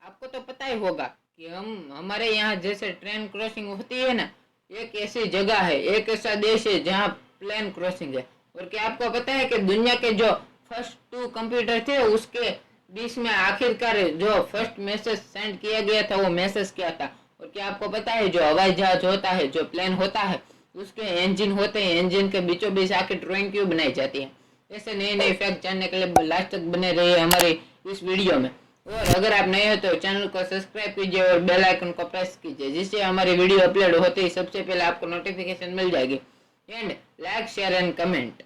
आपको तो पता ही होगा कि हम हमारे यहाँ जैसे ट्रेन क्रॉसिंग होती है ना, एक ऐसी जगह है, एक ऐसा देश है जहाँ प्लेन क्रॉसिंग है। और क्या आपको पता है कि दुनिया के जो फर्स्ट 2 कंप्यूटर थे उसके बीच में आखिरकार जो फर्स्ट मैसेज सेंड किया गया था वो मैसेज क्या था? और क्या आपको पता है जो हवाई जहाज होता है, जो प्लेन होता है, उसके इंजन होते हैं, इंजन के बीचों बीच आके ड्राइंग क्यों बनाई जाती है? ऐसे नए नए फैक्ट जानने के लिए लास्ट तक बने रहिए हमारे इस वीडियो में। और अगर आप नए हो तो चैनल को सब्सक्राइब कीजिए और बेल आइकन को प्रेस कीजिए, जिससे हमारी वीडियो अपलोड होते ही सबसे पहले आपको नोटिफिकेशन मिल जाएगी। And like share and comment.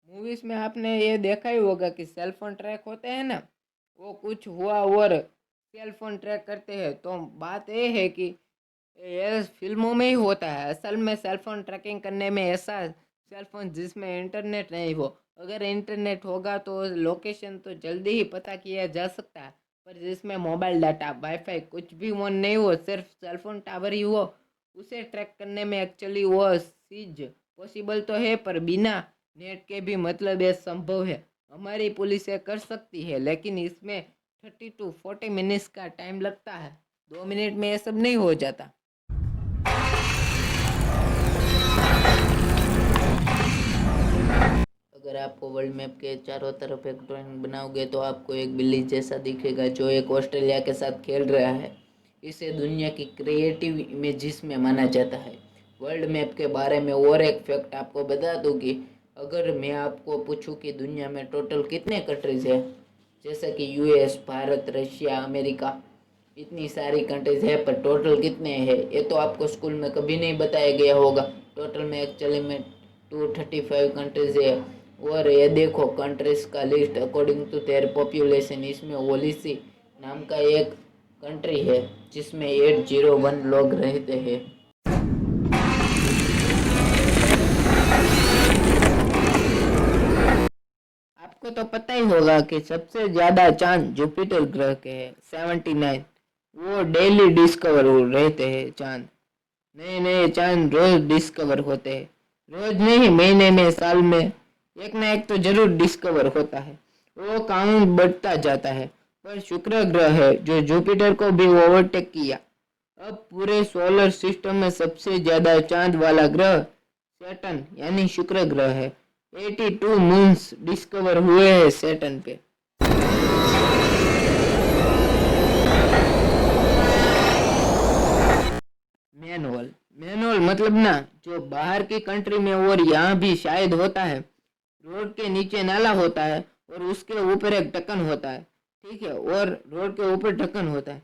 Movies में आपने ये देखा ही होगा कि सेल फोन ट्रैक होते हैं ना, वो कुछ हुआ और सेल फोन ट्रैक करते हैं। तो बात ये है कि ये फिल्मों में ही होता है, असल में सेल फोन ट्रैकिंग करने में ऐसा सेल फोन जिसमें इंटरनेट नहीं हो, अगर इंटरनेट होगा तो लोकेशन तो जल्दी ही पता किया जा सकता है, पर जिसमें मोबाइल डाटा वाईफाई कुछ भी ऑन नहीं हो, सिर्फ सेल फोन टावर ही हो, उसे ट्रैक करने में एक्चुअली वो चीज पॉसिबल तो है, पर बिना नेट के भी मतलब ये संभव है। हमारी पुलिस ये कर सकती है, लेकिन इसमें 30 to 40 मिनट्स का टाइम लगता है। 2 मिनट में ये सब नहीं हो जाता। अगर आपको वर्ल्ड मैप के चारों तरफ एक ड्राइंग बनाओगे तो आपको एक बिल्ली जैसा दिखेगा जो एक ऑस्ट्रेलिया के साथ खेल रहा है। इसे दुनिया की क्रिएटिव इमेजेस में माना जाता है। वर्ल्ड मैप के बारे में और एक फैक्ट आपको बता दूं कि अगर मैं आपको पूछूं कि दुनिया में टोटल कितने कंट्रीज है, जैसे कि यूएस, भारत, रशिया, अमेरिका, इतनी सारी कंट्रीज है, पर टोटल कितने हैं ये तो आपको स्कूल में कभी नहीं बताया गया होगा। टोटल में एक्चुअली में 235 कंट्रीज है। और ये देखो कंट्रीज का list according to their population, इसमें ओलिसी नाम का एक कंट्री है जिसमें 801 लोग रहते हैं। आपको तो पता ही होगा कि सबसे ज्यादा चांद जुपिटर ग्रह के हैं, 79। वो डेली डिस्कवर रहते हैं चांद। नए नए चांद रोज डिस्कवर होते हैं। रोज नहीं, महीने में, साल में एक ना एक तो जरूर डिस्कवर होता है। वो काउंट बढ़ता जाता है। पर शुक्र ग्रह है जो जुपिटर को भी ओवरटेक किया। अब पूरे सोलर सिस्टम में सबसे ज्यादा चांद वाला ग्रह सैटर्न यानी शुक्र ग्रह है। 82 मून्स डिस्कवर हुए हैं सैटर्न पे। मैनहोल, मैनहोल मतलब ना जो बाहर की कंट्री में और यहाँ भी शायद होता है। रोड के नीचे नाला होता है और उसके ऊपर एक ढक्कन होता है, ठीक है, और रोड के ऊपर ढक्कन होता है।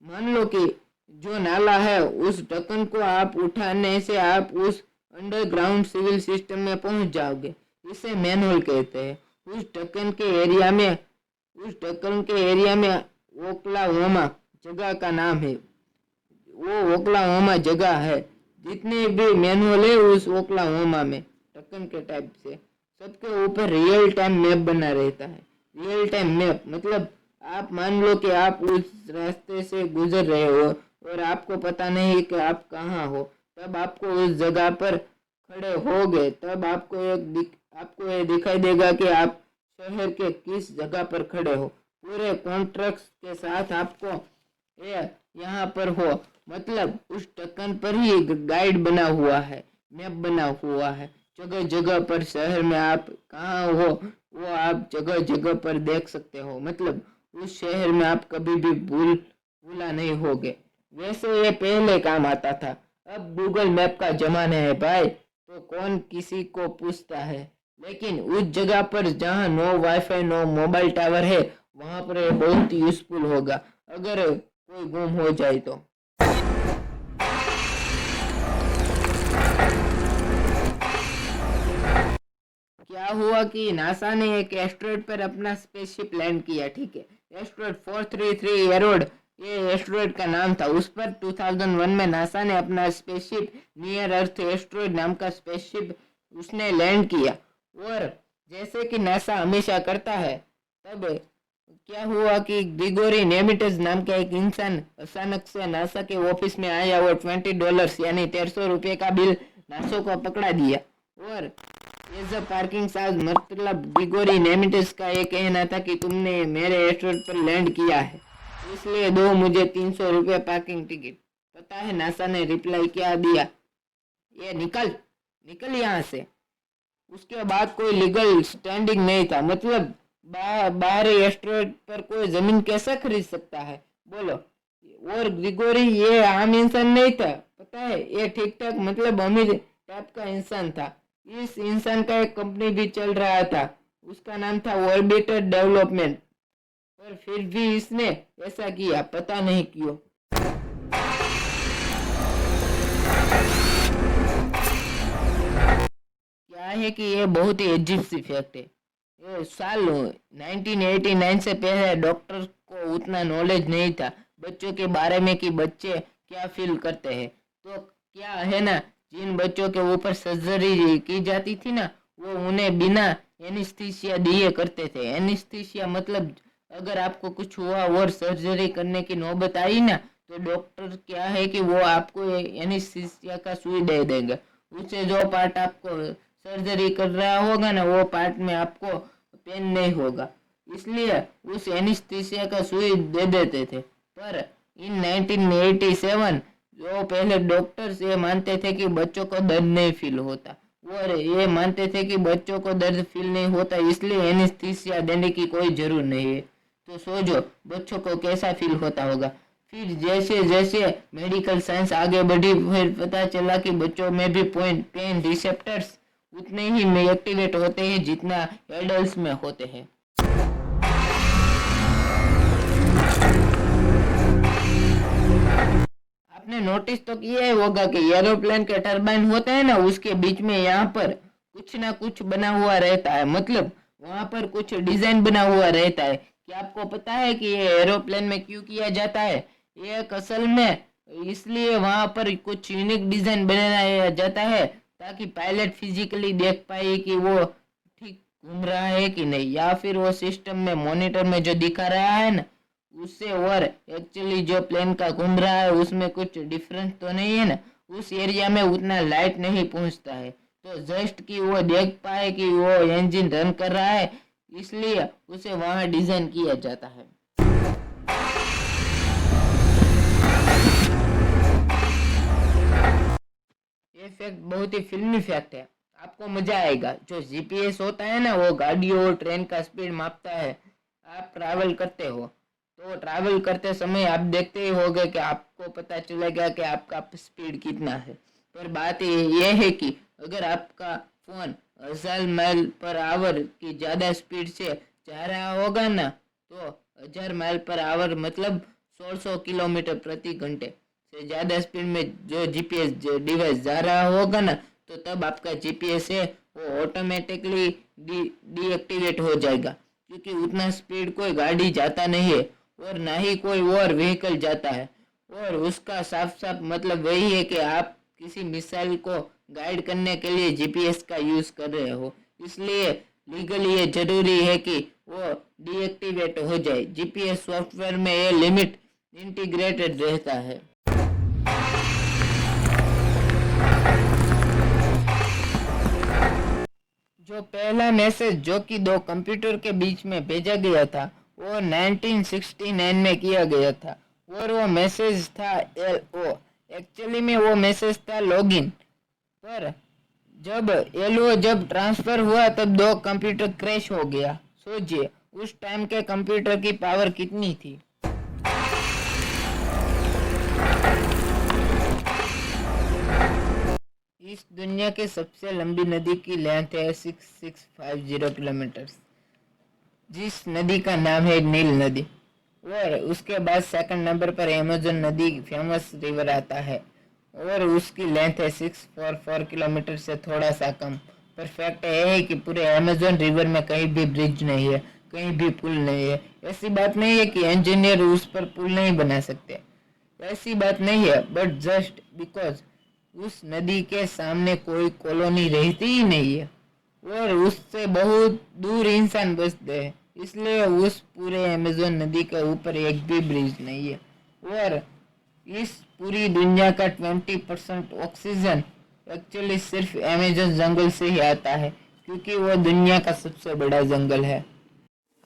मान लो कि जो नाला है उस ढक्कन को आप उठाने से आप उस अंडरग्राउंड सिविल सिस्टम में पहुंच जाओगे। इसे मैनहोल कहते हैं। उस ढक्कन के एरिया में उस ढक्कन के एरिया में ओक्लाहोमा जगह का नाम है। वो ओक्लाहोमा जगह है। जितने भी मैनुअल है उस ओक्लाहोमा में ढक्कन के टाइप से सबके ऊपर रियल टाइम मैप बना रहता है। रियल टाइम मैप मतलब आप मान लो कि आप उस रास्ते से गुजर रहे हो और आपको पता नहीं कि आप कहाँ हो, तब आपको उस जगह पर खड़े हो गए, तब आपको ये दिखाई देगा कि आप शहर के किस जगह पर खड़े हो। पूरे कॉन्ट्रैक्ट के साथ आपको ये यहाँ पर हो, मतलब उस ढक्कन पर ही एक गाइड बना हुआ है, मैप बना हुआ है। जगह जगह पर शहर में आप कहाँ हो वो आप जगह जगह पर देख सकते हो, मतलब उस शहर में आप कभी भी भूला नहीं होगे। वैसे ये पहले काम आता था, अब गूगल मैप का जमाना है भाई, तो कौन किसी को पूछता है। लेकिन उस जगह पर जहाँ no wifi no mobile tower है वहां पर ये बहुत यूजफुल होगा अगर कोई गुम हो जाए तो। क्या हुआ कि नासा ने एक एस्ट्रॉयड पर अपना स्पेसशिप लैंड किया, ठीक है। एस्ट्रॉयड 433 एरोड ये एस्ट्रॉयड का नाम था। उस पर 2001 में नासा ने अपना स्पेसशिप नियर अर्थ एस्ट्रॉयड नाम का स्पेसशिप उसने लैंड किया। और जैसे कि नासा हमेशा करता है, तब क्या हुआ कि ग्रिगोरी नेमिटज नाम का एक इंसान अचानक से नासा के ऑफिस में आया और $20 यानी 1300 का बिल नासो को पकड़ा दिया। और एज अ पार्किंग चार्ज मतलब ग्रिगोरी नेमिटस का ये कहना था कि तुमने मेरे एस्टेट पर लैंड किया है, इसलिए दो मुझे 300 रुपये पार्किंग टिकट। पता है नासा ने रिप्लाई क्या दिया? ये निकल निकल यहाँ से। उसके बाद कोई लीगल स्टैंडिंग नहीं था। मतलब बाहरी एस्टेट पर कोई जमीन कैसे खरीद सकता है बोलो? और ग्रिगोरी ये आम इंसान नहीं था, पता है, ये ठीक ठाक मतलब अमीर टाइप का इंसान था। इस इंसान का एक कंपनी भी चल रहा था, उसका नाम था ऑर्बिटर डेवलपमेंट, पर फिर भी इसने ऐसा किया, पता नहीं क्यों। क्या है कि ये बहुत ही अजीब सी फैक्ट है। ये साल 1989 से पहले डॉक्टर को उतना नॉलेज नहीं था बच्चों के बारे में कि बच्चे क्या फील करते हैं। तो क्या है ना, जिन बच्चों के ऊपर सर्जरी की जाती थी ना, वो उन्हें बिना एनेस्थीसिया दिए करते थे। एनेस्थीसिया मतलब अगर आपको कुछ हुआ और सर्जरी करने की नौबत आई ना, तो डॉक्टर क्या है कि वो आपको एनेस्थीसिया का सुई दे देंगे। उससे जो पार्ट आपको सर्जरी कर रहा होगा ना, वो पार्ट में आपको पेन नहीं होगा, इसलिए उस एनेस्थीसिया का सुई दे देते थे। पर इन 1987 जो पहले डॉक्टर्स ये मानते थे कि बच्चों को दर्द नहीं फील होता, और ये मानते थे कि बच्चों को दर्द फील नहीं होता, इसलिए एनेस्थीसिया देने की कोई जरूरत नहीं है। तो सोचो बच्चों को कैसा फील होता होगा। फिर जैसे जैसे मेडिकल साइंस आगे बढ़ी, फिर पता चला कि बच्चों में भी पेन रिसेप्टर्स उतने ही एक्टिवेट होते हैं जितना एडल्ट्स में होते हैं। आपने नोटिस तो किया ही होगा कि एरोप्लेन के टरबाइन होते हैं ना, उसके बीच में यहाँ पर कुछ ना कुछ बना हुआ रहता है, मतलब वहां पर कुछ डिजाइन बना हुआ रहता है। क्या आपको पता है कि ये एरोप्लेन में क्यों किया जाता है? ये असल में इसलिए वहां पर कुछ यूनिक डिजाइन बनाया जाता है ताकि पायलट फिजिकली देख पाए कि वो ठीक घूम रहा है कि नहीं, या फिर वो सिस्टम में मॉनिटर में जो दिखा रहा है ना उससे, और एक्चुअली जो प्लेन का घूम रहा है उसमें कुछ डिफरेंस तो नहीं है ना, उस एरिया में उतना लाइट नहीं पहुंचता है, तो जस्ट कि वो देख पाए कि वो इंजन रन कर रहा है, इसलिए उसे वहां डिजाइन किया जाता है। ये फैक्ट बहुत ही फिल्मी फैक्ट है, आपको मजा आएगा। जो जीपीएस होता है ना, वो गाड़ियों और ट्रेन का स्पीड मापता है। आप ट्रैवल करते हो तो ट्रैवल करते समय आप देखते ही होंगे कि आपको पता चलेगा कि आपका स्पीड कितना है। पर बात ये है कि अगर आपका फोन 1000 माइल पर आवर की ज़्यादा स्पीड से जा रहा होगा ना, तो 1000 माइल पर आवर मतलब 1600 किलोमीटर प्रति घंटे से ज़्यादा स्पीड में जो जीपीएस डिवाइस जा रहा होगा ना, तो तब आपका जीपीएस है वो ऑटोमेटिकली डीएक्टिवेट हो जाएगा, क्योंकि उतना स्पीड कोई गाड़ी जाता नहीं है और ना ही कोई और व्हीकल जाता है। और उसका साफ साफ मतलब वही है कि आप किसी मिसाइल को गाइड करने के लिए जीपीएस का यूज कर रहे हो, इसलिए लीगली ये जरूरी है कि वो डीएक्टिवेट हो जाए। जीपीएस सॉफ्टवेयर में ये लिमिट इंटीग्रेटेड रहता है। जो पहला मैसेज जो कि दो कंप्यूटर के बीच में भेजा गया था वो 1969 में किया गया था, और वो मैसेज था एलओ। एक्चुअली में वो मैसेज था लॉगिन, पर जब एलओ जब ट्रांसफर हुआ तब दो कंप्यूटर क्रैश हो गया। सोचिए उस टाइम के कंप्यूटर की पावर कितनी थी। इस दुनिया की सबसे लंबी नदी की लेंथ है 6650 किलोमीटर, जिस नदी का नाम है नील नदी, और उसके बाद सेकंड नंबर पर अमेज़न नदी फेमस रिवर आता है, और उसकी लेंथ है 644 किलोमीटर से थोड़ा सा कम। पर फैक्ट यह है कि पूरे अमेज़न रिवर में कहीं भी ब्रिज नहीं है, कहीं भी पुल नहीं है। ऐसी बात नहीं है कि इंजीनियर उस पर पुल नहीं बना सकते, ऐसी बात नहीं है, बट जस्ट बिकॉज उस नदी के सामने कोई कॉलोनी रहती ही नहीं है और उससे बहुत दूर इंसान बसते हैं, इसलिए उस पूरे अमेज़न नदी के ऊपर एक भी ब्रिज नहीं है। और इस पूरी दुनिया का 20% ऑक्सीजन एक्चुअली सिर्फ अमेज़न जंगल से ही आता है, क्योंकि वो दुनिया का सबसे बड़ा जंगल है।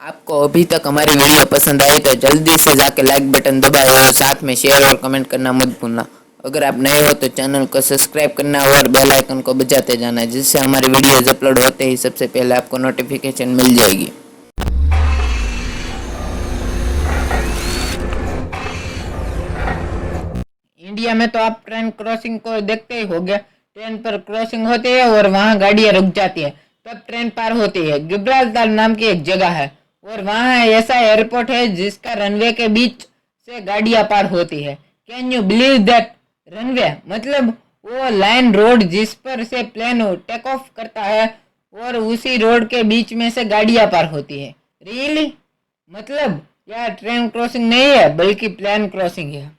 आपको अभी तक हमारी वीडियो पसंद आई तो जल्दी से जाके लाइक बटन दबाएं और साथ में शेयर और कमेंट करना मत भूलना। अगर आप नए हो तो चैनल को सब्सक्राइब करना और बेल आइकन को बजाते जाना है, जिससे हमारी वीडियोज अपलोड होते ही सबसे पहले आपको नोटिफिकेशन मिल जाएगी। इंडिया में तो आप ट्रेन क्रॉसिंग को देखते ही होंगे। ट्रेन पर क्रॉसिंग होती है और वहाँ गाड़ियाँ रुक जाती है, तब ट्रेन पार होती है। गिब्राल्टर नाम की एक जगह है और वहाँ ऐसा एयरपोर्ट है जिसका रनवे के बीच से गाड़ियाँ पार होती है। Can you believe that? Runway मतलब वो लाइन रोड जिस पर से प्लेन टेक ऑफ करता है और उसी रोड के बीच में से गाड़ियाँ पार होती है। रियली? मतलब यार ट्रेन क्रॉसिंग नहीं है बल्कि प्लेन क्रॉसिंग है।